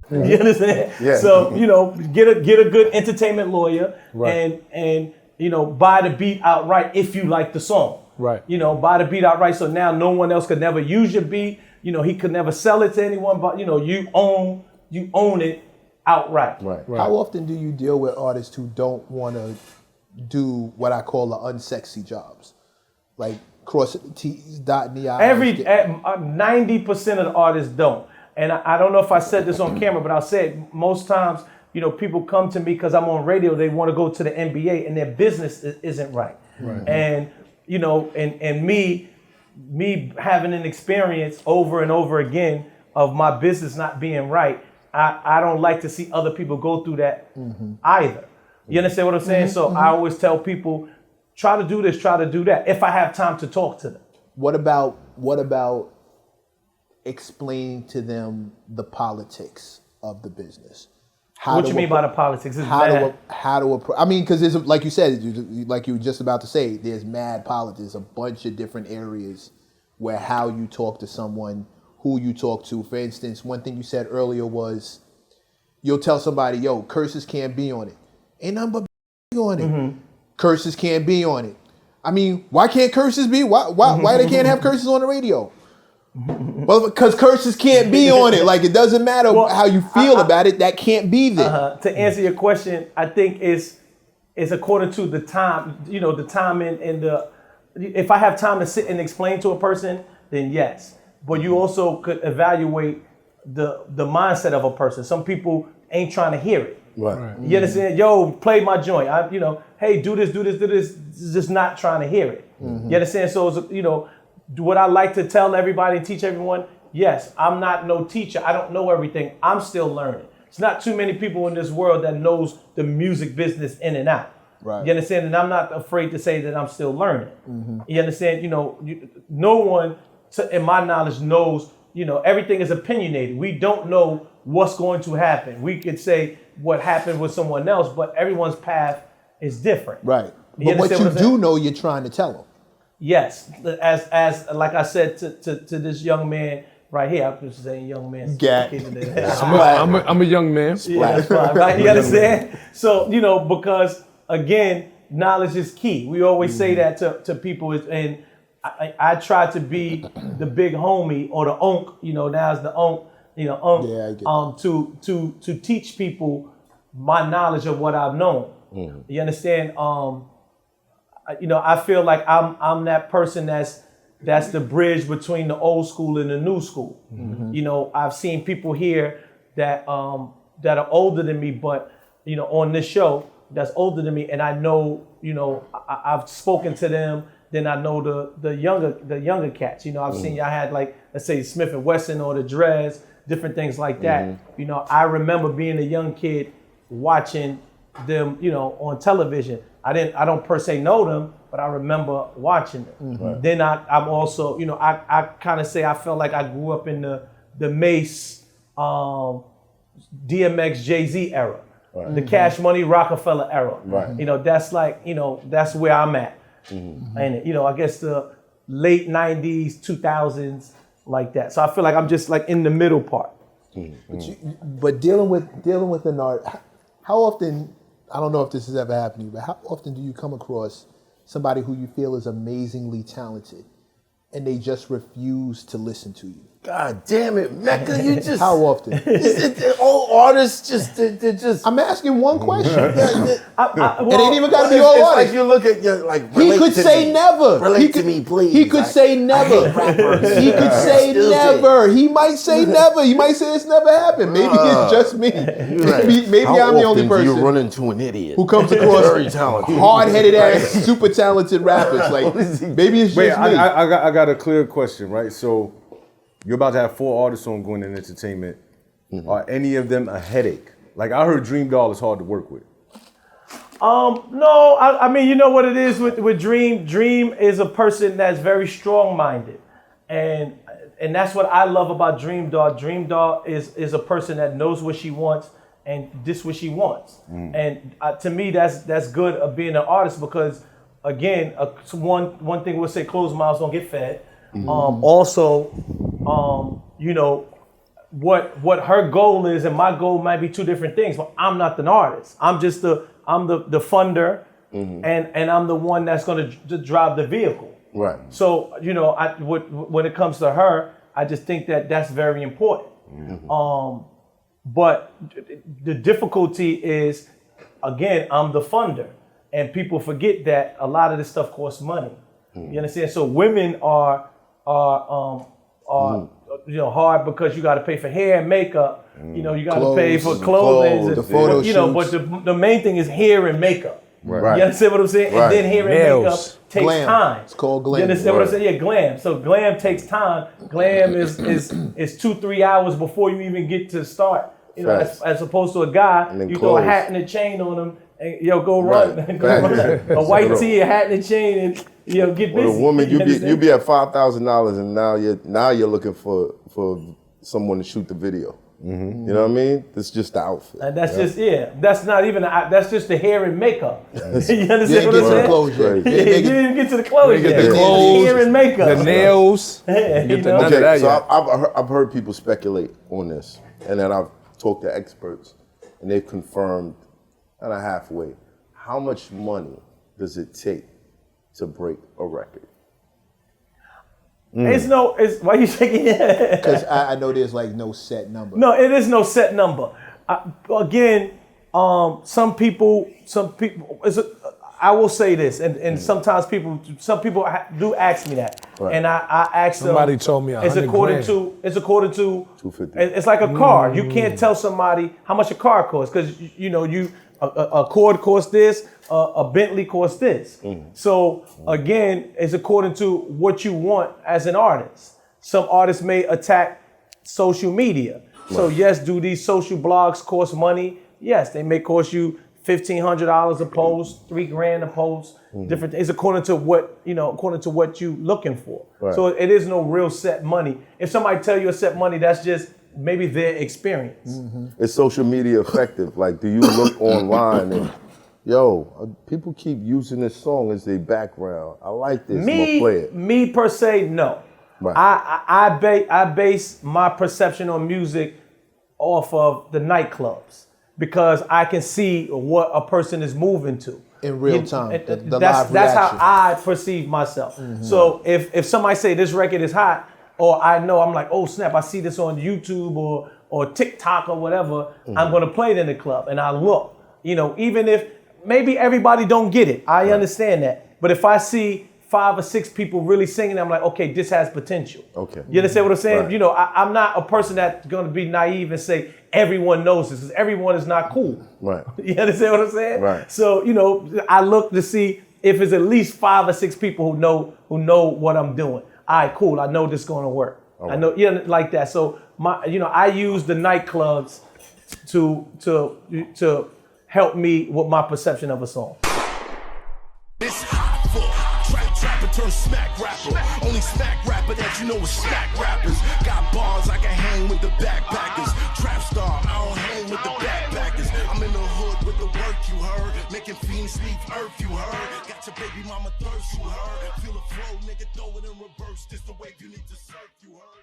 You understand? Yeah. So, you know, get a good entertainment lawyer and you know, buy the beat outright if you like the song. Right. You know, buy the beat outright so now no one else could never use your beat. You know, he could never sell it to anyone, but you know, you own it outright. Right. How often do you deal with artists who don't want to do what I call the unsexy jobs? Like crossing the T's, dotting the I's. 90% of the artists don't. And I don't know if I said this on camera, but I'll say it. Most times, you know, people come to me because I'm on radio, they want to go to the NBA and their business isn't right. And, you know, and me having an experience over and over again of my business not being right, I don't like to see other people go through that either. You understand what I'm saying? So I always tell people, try to do this, try to do that, if I have time to talk to them. What about explaining to them the politics of the business? What do you mean by the politics? I mean, because there's, like you said, like you were just about to say, there's mad politics, a bunch of different areas where how you talk to someone, who you talk to. For instance, one thing you said earlier was, you'll tell somebody, yo, curses can't be on it. Ain't nothing but on it. Curses can't be on it. I mean, why can't curses be? Why they can't have curses on the radio? Well, because curses can't be on it. Like, it doesn't matter how you feel about it. That can't be there. To answer your question, I think it's according to the time. You know, the time in the. If I have time to sit and explain to a person, then yes. But you also could evaluate the mindset of a person. Some people ain't trying to hear it. Right. You understand? Yo, play my joint. Hey, do this. Just not trying to hear it. You understand? So, you know, what I like to tell everybody and teach everyone, yes, I'm not no teacher. I don't know everything. I'm still learning. It's not too many people in this world that knows the music business in and out. Right. You understand? And I'm not afraid to say that I'm still learning. You understand? You know, no one, in my knowledge, knows, you know, everything is opinionated. We don't know what's going to happen. We could say what happened with someone else, but everyone's path is different. Right. But what you do know, you're trying to tell them. Yes, as like I said to this young man right here, I'm just saying young man. I'm a young man. Yeah, that's fine, right? You understand? So, you know, because again, knowledge is key. We always say that to people, and I try to be the big homie or the onk. You know, now it's the onk. You know, onk. To teach people my knowledge of what I've known. You understand? You know, I feel like I'm that person that's the bridge between the old school and the new school. You know, I've seen people here that are older than me, but you know, on this show that's older than me, and I know, you know, I've spoken to them. Then I know the younger cats. You know, I've seen y'all had, like, let's say Smith and Wesson or the Dreads, different things like that. You know, I remember being a young kid watching them, you know, on television. I don't per se know them, but I remember watching them. Then I'm also, you know, I kind of say I felt like I grew up in the MECC, DMX, Jay-Z era, the Cash Money Rockefeller era. You know, that's like, you know, that's where I'm at. And, you know, I guess the late 90s, 2000s, like that. So I feel like I'm just like in the middle part. But dealing with an art, how often, I don't know if this has ever happened to you, but how often do you come across somebody who you feel is amazingly talented and they just refuse to listen to you? God damn it, Mecca, you just... How often? All artists they're just... I'm asking one question. It Well, ain't even got to be all It's artists. like you look at your, like, He could say never. Relate to me, please. He could say never. He could say never. He might say never. He might say it's never happened. Maybe it's just me. Maybe I'm the only person. You run into an idiot who comes across very talented, hard-headed ass, super talented rappers. Like, maybe it's just me. I got a clear question, right? So you're about to have 4 artists on going in entertainment. Are any of them a headache? Like, I heard Dream Doll is hard to work with. No, I mean, you know what it is with Dream? Dream is a person that's very strong-minded. And that's what I love about Dream Doll. Dream Doll is a person that knows what she wants and this what she wants. And to me, that's good of being an artist because, again, one thing we'll say, closed mouths don't get fed. Also, you know, what her goal is and my goal might be two different things. But I'm not the artist. I'm just the funder, and I'm the one that's going to drive the vehicle. Right. So when it comes to her, I just think that that's very important. But the difficulty is, again, I'm the funder, and people forget that a lot of this stuff costs money. You understand? So women are hard because you got to pay for hair and makeup. You got to pay for clothing, the photo shoots. But the main thing is hair and makeup. Right. You understand what I'm saying? Right. And then hair and Nails. makeup takes Glam. time. It's called glam. You understand what I'm saying? Yeah, glam. So glam takes time. Glam is 2-3 hours before you even get to start. As opposed to a guy, then you throw a clothes. hat and a chain on him, and go run. Right. Go run. Facts. A white tee, a hat and a chain, and get busy. With a woman, you understand? be at $5,000, and now you're looking for someone to shoot the video. You know what I mean? It's just the outfit. And that's that's not even, that's just the hair and makeup. You understand what I'm get to the saying? clothes yet. Right. You didn't get to the clothes Get yet. the It's clothes, hair and makeup. the nails. You Get the know? none of Okay, that so yet. I've heard people speculate on this, and then I've talked to experts, and they've confirmed kind of halfway. How much money does it take to break a record? It's why you shaking your head? Because I know there's like no set number. No, it is no set number. Some people. I will say this, and sometimes some people do ask me that, and I ask them. Somebody told me it's 100 according grand. to. It's according to. 250. It's like a car. You can't tell somebody how much a car costs because a Accord costs this, a Bentley costs this. So again, it's according to what you want as an artist. Some artists may attack social media. So yes, do these social blogs cost money? Yes, they may cost you $1,500 a post, $3,000 a post. Different. It's according to what you looking for. Right. So it is no real set money. If somebody tell you a set money, that's just maybe their experience. Is social media effective? Like, do you look online and, people keep using this song as their background. I like this. I'm gonna play it. Me per se, no. Right. I base my perception on music off of the nightclubs because I can see what a person is moving to. In real time, the that's live how reaction. I perceive myself. So if somebody say this record is hot, or I know, I'm like, oh snap, I see this on YouTube or TikTok or whatever, I'm gonna play it in the club and I look. Even if maybe everybody don't get it, I understand that. But if I see 5 or 6 people really singing, I'm like, okay, this has potential. Okay. You understand what I'm saying? Right. I'm not a person that's gonna be naive and say everyone knows this, because everyone is not cool. Right. You understand what I'm saying? Right. So, I look to see if it's at least 5 or 6 people who know what I'm doing. All right, cool. I know this is gonna work. Okay. I know, like that. So I use the nightclubs to help me with my perception of a song. It's Hoffa, trapper turn smack rapper. Only smack rapper that you know is smack rappers. Got bars, I can hang with the backpackers. Trap star, I don't hang with the backpackers. I'm in the hood with the work, you heard. Making fiends leave earth, you heard. Got your baby mama thirst, you heard. Feel the flow, nigga, throw it in reverse. This the wave you need to surf, you heard.